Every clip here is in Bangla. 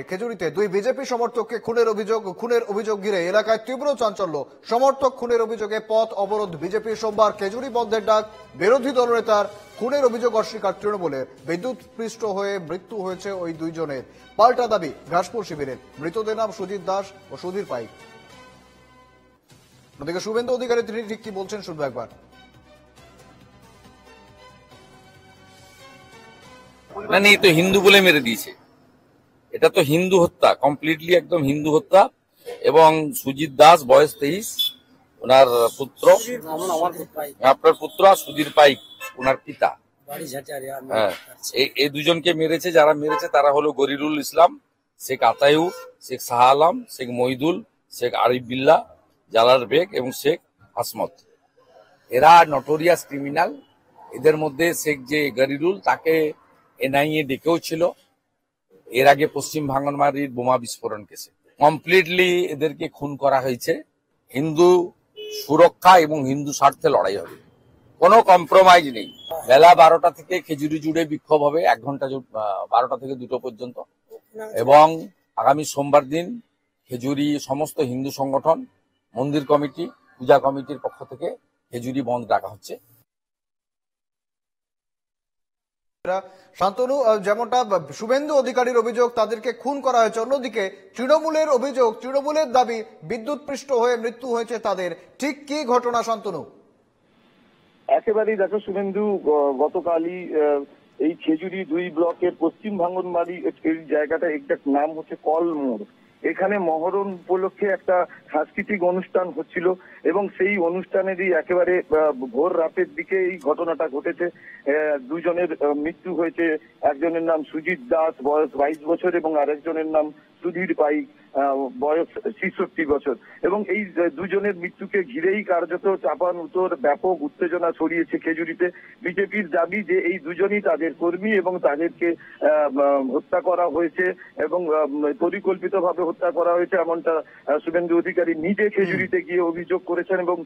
খেজুরিতে দুই বিজেপি সমর্থককে খুনের অভিযোগ ঘিরে এলাকায় তীব্র চাঞ্চল্য। সমর্থক খুনের অভিযোগে পথ অবরোধ বিজেপির। সোমবার খেজুরি বন্ধের ডাক। বিরোধী দলনেতার খুনের অভিযোগ অস্বীকার তৃণমূলের। বিদ্যুৎ পৃষ্ঠ হয়ে মৃত্যু হয়েছে ওই দুইজনের। পাল্টা দাবি ঘাসপুর শিবিরের। মৃতদের নাম সুজিত দাস ও সুধীর পাইক। অন্যদিকে শুভেন্দু অধিকারী তিনি ঠিক কি বলছেন শুনবো একবার। না, এই তো হিন্দু বলে মেরে দিয়েছে। এটা তো হিন্দু হত্যা, কমপ্লিটলি একদম হিন্দু হত্যা। এবং সুজিত দাস বয়স 23, ওনার পুত্র, আপনার পুত্র সুধীর পাইক ওনার পিতা। হ্যাঁ, এই দুজনকে মেরেছে। যারা মেরেছে তারা হলো গরিরুল ইসলাম, শেখ আতায়ুর, শেখ শাহ আলম, শেখ মহিদুল, শেখ আরিফ বিল্লাহ, জালাল বেগ এবং শেখ আসমত। এরা নটোরিয়াস ক্রিমিনাল। এদের মধ্যে শেখ যে গরিরুল, তাকে এনআইএ ডেকেও ছিল এর আগে পশ্চিম ভাঙনবাড়ির বোমা বিস্ফোরণ কেসে। কমপ্লিটলি এদেরকে খুন করা হয়েছে। হিন্দু সুরক্ষা এবং হিন্দু স্বার্থে লড়াই হবে, কোনো কম্প্রোমাইজ নেই। বেলা 12টা থেকে খেজুরি জুড়ে বিক্ষোভ হবে 1 ঘন্টা, 12টা থেকে 2টো পর্যন্ত। এবং আগামী সোমবার দিন খেজুরি সমস্ত হিন্দু সংগঠন, মন্দির কমিটি, পূজা কমিটির পক্ষ থেকে খেজুরি বন্ধ ডাকা হচ্ছে। শান্তনু, যেমনটা শুভেন্দু অধিকারীর অভিযোগ তাদেরকে খুন করা হয়েছে, অন্যদিকে তৃণমূলের অভিযোগ, তৃণমূলের দাবি বিদ্যুৎ পৃষ্ঠ হয়ে মৃত্যু হয়েছে তাদের। ঠিক কি ঘটনা শান্তনু? একেবারেই দেখো শুভেন্দু, গতকালই এই খেজুরি 2 ব্লকের পশ্চিম ভাঙনবাড়ি এই জায়গাটা এক্সাক্ট নাম হচ্ছে কলমোড়। এখানে মহরম উপলক্ষে একটা সাংস্কৃতিক অনুষ্ঠান হচ্ছিল এবং সেই অনুষ্ঠানেরই একেবারে ভোর রাতের দিকে এই ঘটনাটা ঘটেছে। দুজনের মৃত্যু হয়েছে। একজনের নাম সুজিত দাস, বয়স 22 বছর, এবং আরেকজনের নাম সুধীর পাইক, বয়স 66 বছর। এবং এই দুজনের মৃত্যুকে ঘিরেই কার্যত চাপান উত্তর ব্যাপক উত্তেজনা ছড়িয়েছে খেজুরিতে। বিজেপির দাবি যে এই দুজনই তাদের কর্মী এবং তাদেরকে হত্যা করা হয়েছে এবং পরিকল্পিতভাবে হত্যা করা হয়েছে, এমনটা শুভেন্দু অধিকারী নিজে খেজুরিতে গিয়ে অভিযোগ করেছেন। এবং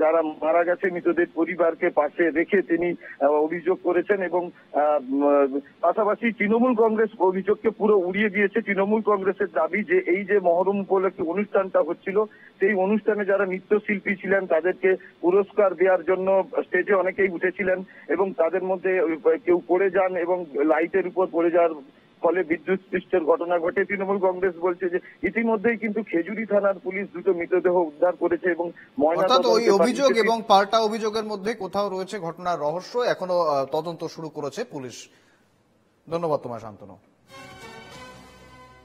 যারা মারা গেছে মৃতদের পরিবারকে পাশে রেখে তিনি অভিযোগ করেছেন। এবং পাশাপাশি তৃণমূল কংগ্রেস অভিযোগকে পুরো উড়িয়ে দিয়েছে। তৃণমূল কংগ্রেসের দাবি যে এই যে মহরম উপলক্ষে অনুষ্ঠানটা হচ্ছিল, সেই অনুষ্ঠানে যারা নৃত্যশিল্পী ছিলেন তাদেরকে পুরস্কার দেওয়ার জন্য স্টেজে অনেকেই উঠেছিলেন এবং তাদের মধ্যে কেউ পড়ে যান এবং লাইটের উপর পড়ে যাওয়ার ফলে বিদ্যুৎ স্পৃষ্টের ঘটনা ঘটে। তৃণমূল কংগ্রেস বলছে যে ইতিমধ্যেই কিন্তু খেজুরি থানার পুলিশ 2টো মৃতদেহ উদ্ধার করেছে এবং ওই অভিযোগ এবং পাল্টা অভিযোগের মধ্যে কোথাও রয়েছে ঘটনার রহস্য। এখনো তদন্ত শুরু করেছে পুলিশ। ধন্যবাদ তোমার শান্তনু।